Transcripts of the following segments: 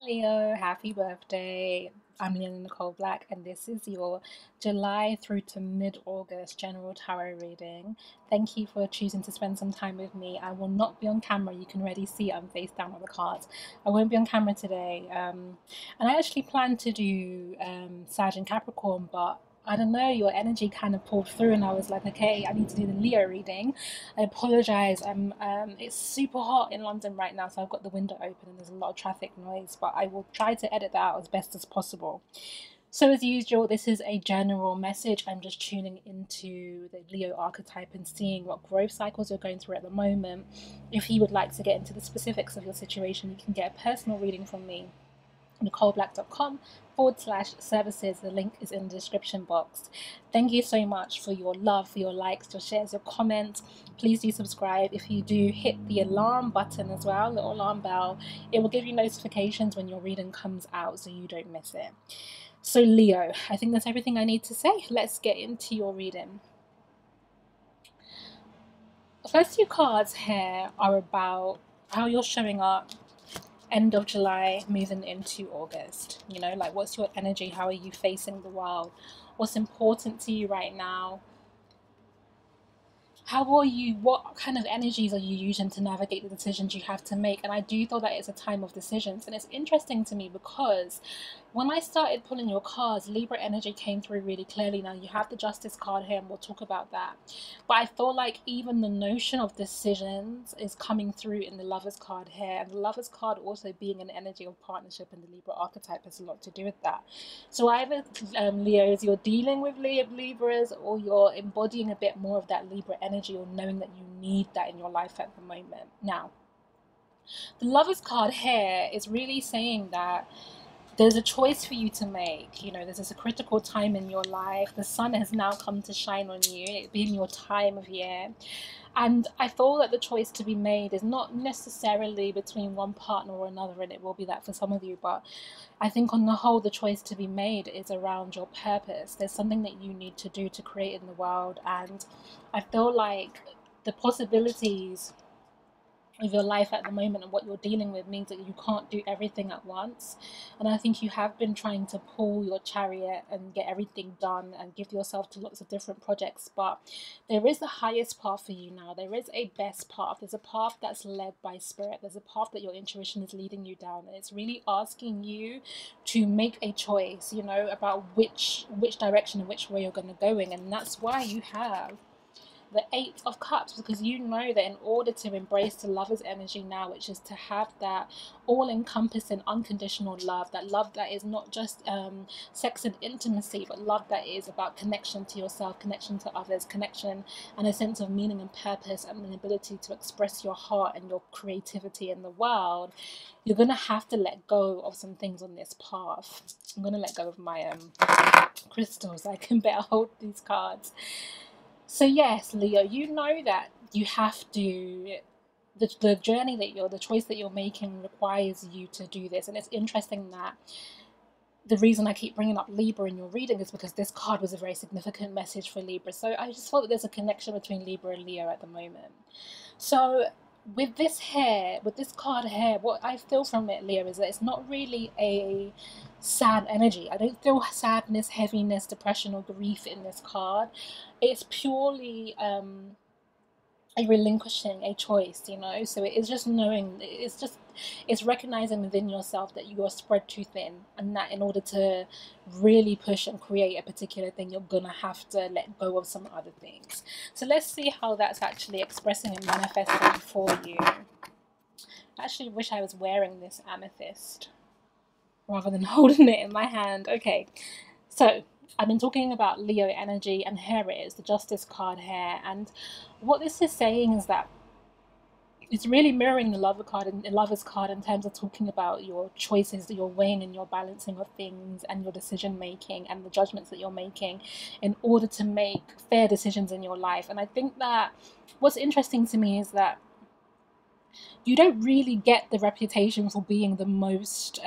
Leo, happy birthday. I'm Leona Nicole Black, and this is your July through to mid August general tarot reading. Thank you for choosing to spend some time with me. I will not be on camera. You can already see I'm face down on the cards. I won't be on camera today. And I actually planned to do Sag and Capricorn, but I don't know, your energy kind of pulled through, and I was like, okay, I need to do the Leo reading. I apologize. It's super hot in London right now, so I've got the window open and there's a lot of traffic noise, but I will try to edit that out as best as possible. So as usual, this is a general message. I'm just tuning into the Leo archetype and seeing what growth cycles you're going through at the moment. If you would like to get into the specifics of your situation, you can get a personal reading from me, NicoleBlack.com/services. The link is in the description box. Thank you so much for your love, for your likes, your shares, your comments. Please do subscribe. If you do, hit the alarm button as well, little alarm bell. It will give you notifications when your reading comes out so you don't miss it. So Leo, I think that's everything I need to say. Let's get into your reading. The first two cards here are about how you're showing up end of July, moving into August. You know, like, what's your energy? How are you facing the world? What's important to you right now? How are you, what kind of energies are you using to navigate the decisions you have to make? And I do feel that it's a time of decisions. And it's interesting to me because when I started pulling your cards, Libra energy came through really clearly. Now you have the Justice card here, and we'll talk about that. But I feel like even the notion of decisions is coming through in the Lovers card here. And the Lovers card also being an energy of partnership in the Libra archetype has a lot to do with that. So either Leos, you're dealing with Libras, or you're embodying a bit more of that Libra energy, or knowing that you need that in your life at the moment. Now, the Lovers card here is really saying that there's a choice for you to make. You know, there's a critical time in your life. The sun has now come to shine on you, it being your time of year. And I feel that the choice to be made is not necessarily between one partner or another, and it will be that for some of you, but I think on the whole, the choice to be made is around your purpose. There's something that you need to do to create in the world, and I feel like the possibilities of your life at the moment and what you're dealing with means that you can't do everything at once. And I think you have been trying to pull your chariot and get everything done and give yourself to lots of different projects, but there is a highest path for you now. There is a best path. There's a path that's led by spirit. There's a path that your intuition is leading you down, and it's really asking you to make a choice, you know, about which direction and which way you're going to go in. And that's why you have the Eight of Cups, because you know that in order to embrace the Lover's energy now, which is to have that all-encompassing unconditional love, that love that is not just sex and intimacy, but love that is about connection to yourself, connection to others, connection and a sense of meaning and purpose, and an ability to express your heart and your creativity in the world, you're going to have to let go of some things on this path. I'm going to let go of my crystals so I can better hold these cards. So yes, Leo, you know that you have to, the journey that the choice that you're making requires you to do this. And it's interesting that the reason I keep bringing up Libra in your reading is because this card was a very significant message for Libra. So I just thought that there's a connection between Libra and Leo at the moment. So with this card here, what I feel from it, Leo, is that it's not really a sad energy. I don't feel sadness, heaviness, depression, or grief in this card. It's purely a relinquishing a choice, you know. So it is just knowing, it's recognizing within yourself that you are spread too thin, and that in order to really push and create a particular thing, you're gonna have to let go of some other things. So let's see how that's actually expressing and manifesting for you. I actually wish I was wearing this amethyst rather than holding it in my hand. Okay, so I've been talking about Leo energy, and here it is, the Justice card here. And what this is saying is that it's really mirroring the Lover's card in terms of talking about your choices that you're weighing and your balancing of things, and your decision making and the judgments that you're making in order to make fair decisions in your life. And I think that what's interesting to me is that you don't really get the reputation for being the most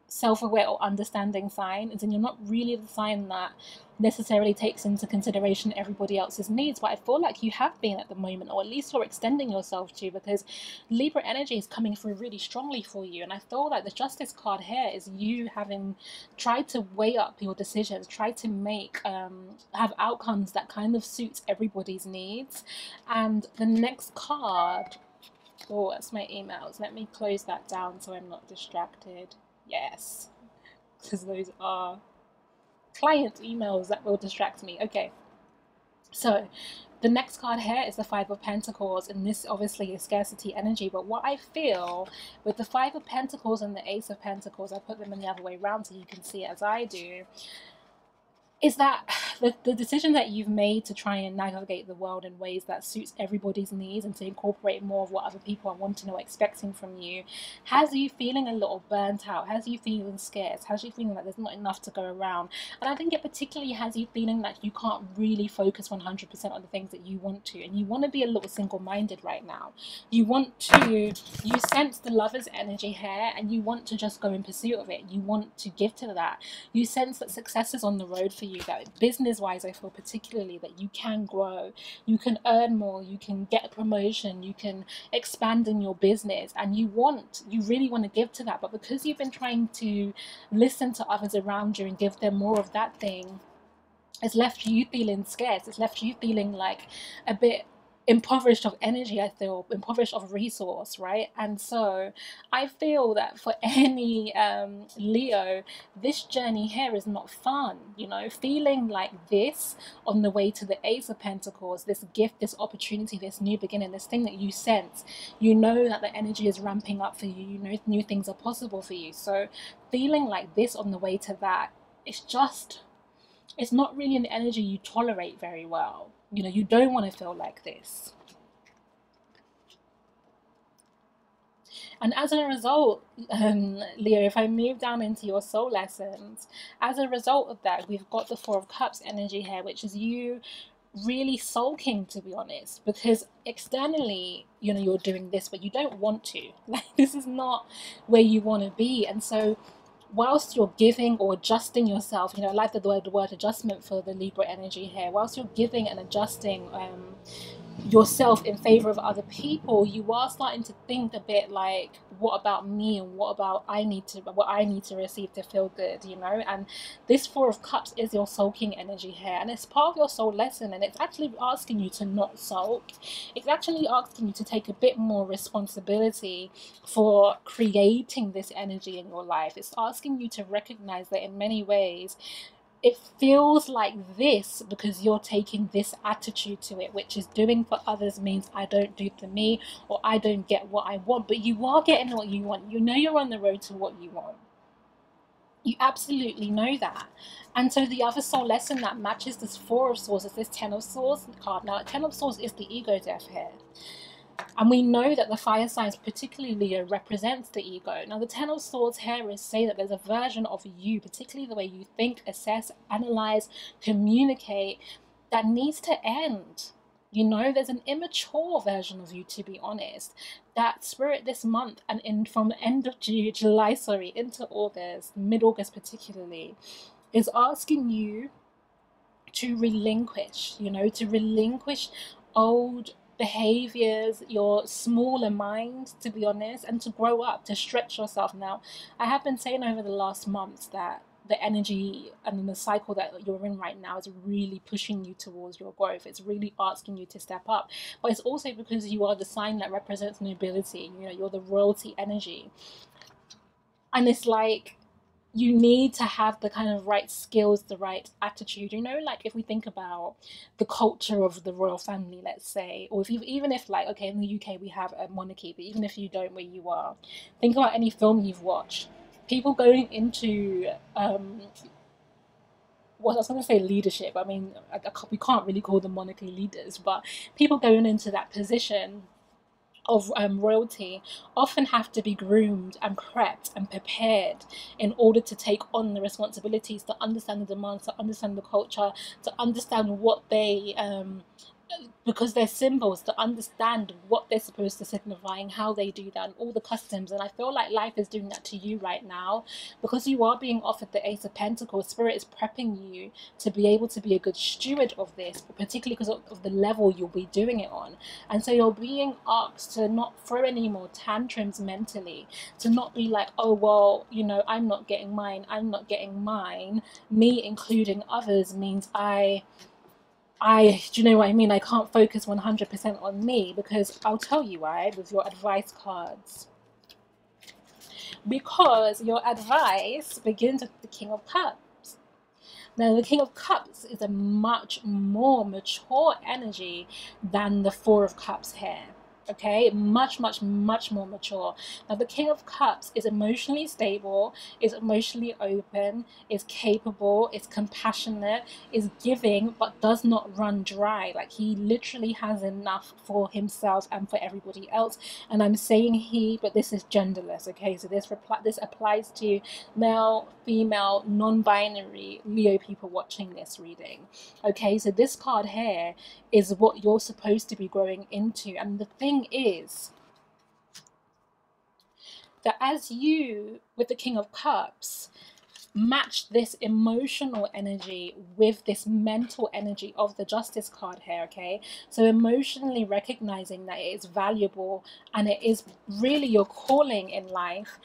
self-aware or understanding sign, and then you're not really the sign that necessarily takes into consideration everybody else's needs, but I feel like you have been at the moment, or at least you're extending yourself to, because Libra energy is coming through really strongly for you. And I feel like the Justice card here is you having tried to weigh up your decisions, try to make have outcomes that kind of suits everybody's needs. And the next card, oh, that's my emails, let me close that down so I'm not distracted. Yes, because those are client emails that will distract me. Okay, so the next card here is the Five of Pentacles, and this obviously is scarcity energy. But what I feel with the Five of Pentacles and the Ace of Pentacles, I put them in the other way around so you can see it as I do, is that the decision that you've made to try and navigate the world in ways that suits everybody's needs and to incorporate more of what other people are wanting or expecting from you has you feeling a little burnt out, has you feeling scared, has you feeling like there's not enough to go around. And I think it particularly has you feeling like you can't really focus 100% on the things that you want to, and you want to be a little single-minded right now. You sense the Lover's energy here, and you want to just go in pursuit of it. You want to give to that. You sense that success is on the road for you, that business wise I feel particularly that you can grow, you can earn more, you can get a promotion, you can expand in your business, and you really want to give to that. But because you've been trying to listen to others around you and give them more of that thing, it's left you feeling scarce, it's left you feeling like a bit impoverished of energy, I feel impoverished of resource, right? And so I feel that for any Leo, this journey here is not fun, you know, feeling like this on the way to the Ace of Pentacles, this gift, this opportunity, this new beginning, this thing that you sense, you know that the energy is ramping up for you, you know new things are possible for you. So feeling like this on the way to that, it's not really an energy you tolerate very well. You know, you don't want to feel like this. And as a result, Leo, if I move down into your soul lessons, as a result of that, we've got the Four of Cups energy here, which is you really sulking, to be honest, because externally, you know, you're doing this, but you don't want to. Like, this is not where you want to be. And so whilst you're giving or adjusting yourself, you know, I like the word adjustment for the Libra energy here. Whilst you're giving and adjusting yourself in favor of other people, you are starting to think a bit like, what about me, and what I need to receive to feel good, you know? And this Four of Cups is your sulking energy here, and it's part of your soul lesson, and it's actually asking you to not sulk. It's actually asking you to take a bit more responsibility for creating this energy in your life. It's asking you to recognize that in many ways it feels like this because you're taking this attitude to it, which is doing for others means I don't do for me, or I don't get what I want. But you are getting what you want. You know you're on the road to what you want. You absolutely know that. And so the other soul lesson that matches this Four of Swords is this Ten of Swords card. Now, Ten of Swords is the ego death here. And we know that the fire signs, particularly Leo, represents the ego. Now, the Ten of Swords here is saying that there's a version of you, particularly the way you think, assess, analyze, communicate, that needs to end. You know, there's an immature version of you, to be honest. That spirit this month, and from the end of July, into August, mid-August particularly, is asking you to relinquish, you know, to relinquish old behaviors, your smaller mind, to be honest, and to grow up, to stretch yourself. Now, I have been saying over the last months that the energy and the cycle that you're in right now is really pushing you towards your growth. It's really asking you to step up. But it's also because you are the sign that represents nobility. You know, you're the royalty energy. And it's like, you need to have the kind of right skills, the right attitude. You know, like if we think about the culture of the royal family, let's say, or even if like, okay, in the UK we have a monarchy, but even if you don't where you are, think about any film you've watched. People going into well, I was going to say leadership. I mean, we can't really call them monarchy leaders, but people going into that position of royalty often have to be groomed and prepped and prepared in order to take on the responsibilities, to understand the demands, to understand the culture, to understand what they because they're symbols, to understand what they're supposed to signify and how they do that and all the customs. And I feel like life is doing that to you right now, because you are being offered the Ace of Pentacles. Spirit is prepping you to be able to be a good steward of this, particularly because of the level you'll be doing it on. And so you're being asked to not throw any more tantrums mentally, to not be like, oh well, you know, I'm not getting mine, me including others means do you know what I mean? I can't focus 100% on me, because I'll tell you why with your advice cards. Because your advice begins with the King of Cups. Now, the King of Cups is a much more mature energy than the Four of Cups here. Okay, much more mature. Now the King of Cups is emotionally stable, is emotionally open, is capable, is compassionate, is giving, but does not run dry. Like, he literally has enough for himself and for everybody else. And I'm saying he, but this is genderless. Okay, so this applies to male, female, non-binary Leo people watching this reading. Okay, so this card here is what you're supposed to be growing into. And the thing is that as you, with the King of Cups, match this emotional energy with this mental energy of the Justice card here, okay? So emotionally recognizing that it is valuable and it is really your calling in life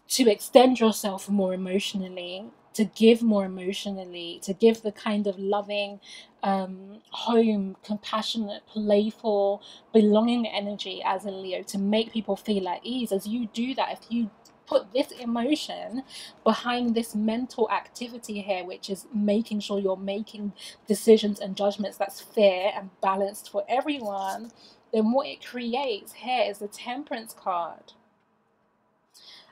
to extend yourself more emotionally, to give more emotionally, to give the kind of loving, home, compassionate, playful, belonging energy as a Leo, to make people feel at ease. As you do that, if you put this emotion behind this mental activity here, which is making sure you're making decisions and judgments that's fair and balanced for everyone, then what it creates here is the Temperance card.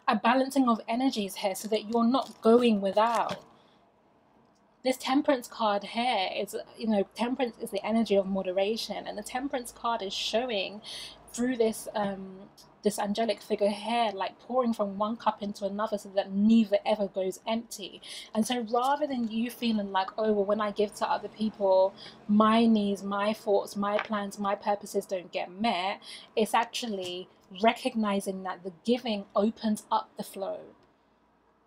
A balancing of energies here, so that you're not going without. This Temperance card here is, you know, Temperance is the energy of moderation, and the Temperance card is showing through this this angelic figure here, like pouring from one cup into another, so that neither ever goes empty. And so rather than you feeling like, oh well, when I give to other people, my needs, my thoughts, my plans, my purposes don't get met, it's actually recognizing that the giving opens up the flow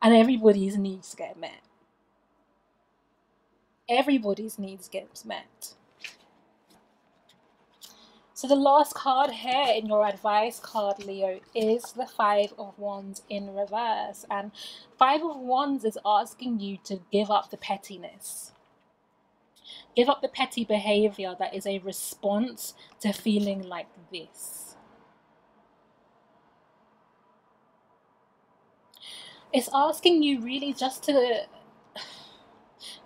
and everybody's needs get met. Everybody's needs gets met. So the last card here in your advice card, Leo, is the Five of Wands in reverse. And Five of Wands is asking you to give up the pettiness. Give up the petty behavior that is a response to feeling like this. It's asking you really just to...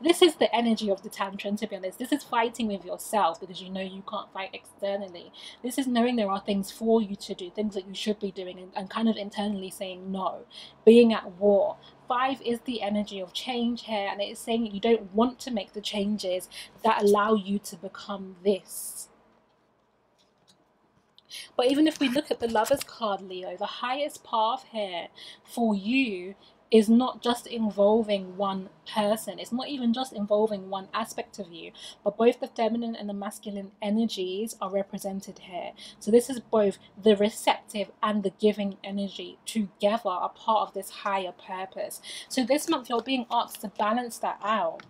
This is the energy of the tantrum, to be honest. This is fighting with yourself because you know you can't fight externally. This is knowing there are things for you to do, things that you should be doing, and kind of internally saying no, being at war. Five is the energy of change here, and it is saying that you don't want to make the changes that allow you to become this. But even if we look at the Lovers card, Leo, the highest path here for you is not just involving one person. It's not even just involving one aspect of you, but both the feminine and the masculine energies are represented here. So this is both the receptive and the giving energy together, a part of this higher purpose. So this month you're being asked to balance that out,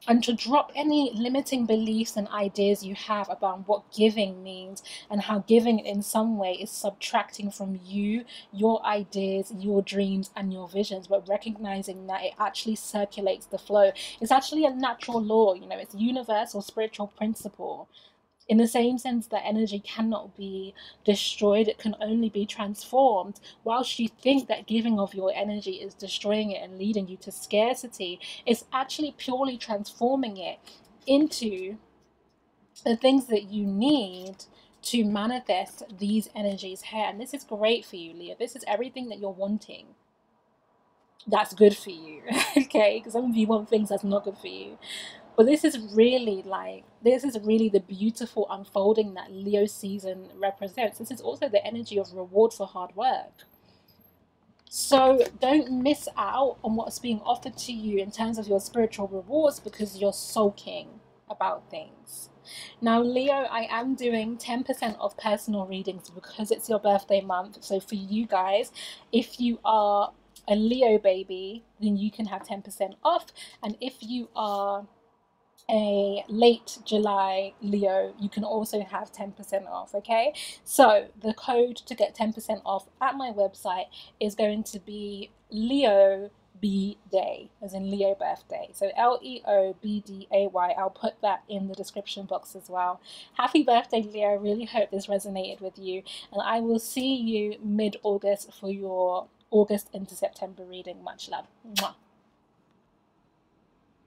and to drop any limiting beliefs and ideas you have about what giving means, and how giving in some way is subtracting from you, your ideas, your dreams and your visions, but recognizing that it actually circulates the flow. It's actually a natural law, you know, it's a universal spiritual principle. In the same sense that energy cannot be destroyed, it can only be transformed. Whilst you think that giving of your energy is destroying it and leading you to scarcity, it's actually purely transforming it into the things that you need to manifest these energies here. And this is great for you, Leo. This is everything that you're wanting. That's good for you, okay? Because some of you want things that's not good for you. But this is really the beautiful unfolding that Leo season represents. This is also the energy of reward for hard work. So don't miss out on what's being offered to you in terms of your spiritual rewards because you're sulking about things. Now, Leo, I am doing 10% off personal readings because it's your birthday month. So for you guys, if you are a Leo baby, then you can have 10% off. And if you are a late July Leo, you can also have 10% off, okay? So the code to get 10% off at my website is going to be Leo B Day, as in Leo birthday. So LEOBDAY. I'll put that in the description box as well. Happy birthday, Leo. Really hope this resonated with you. And I will see you mid-August for your August into September reading. Much love. Mwah.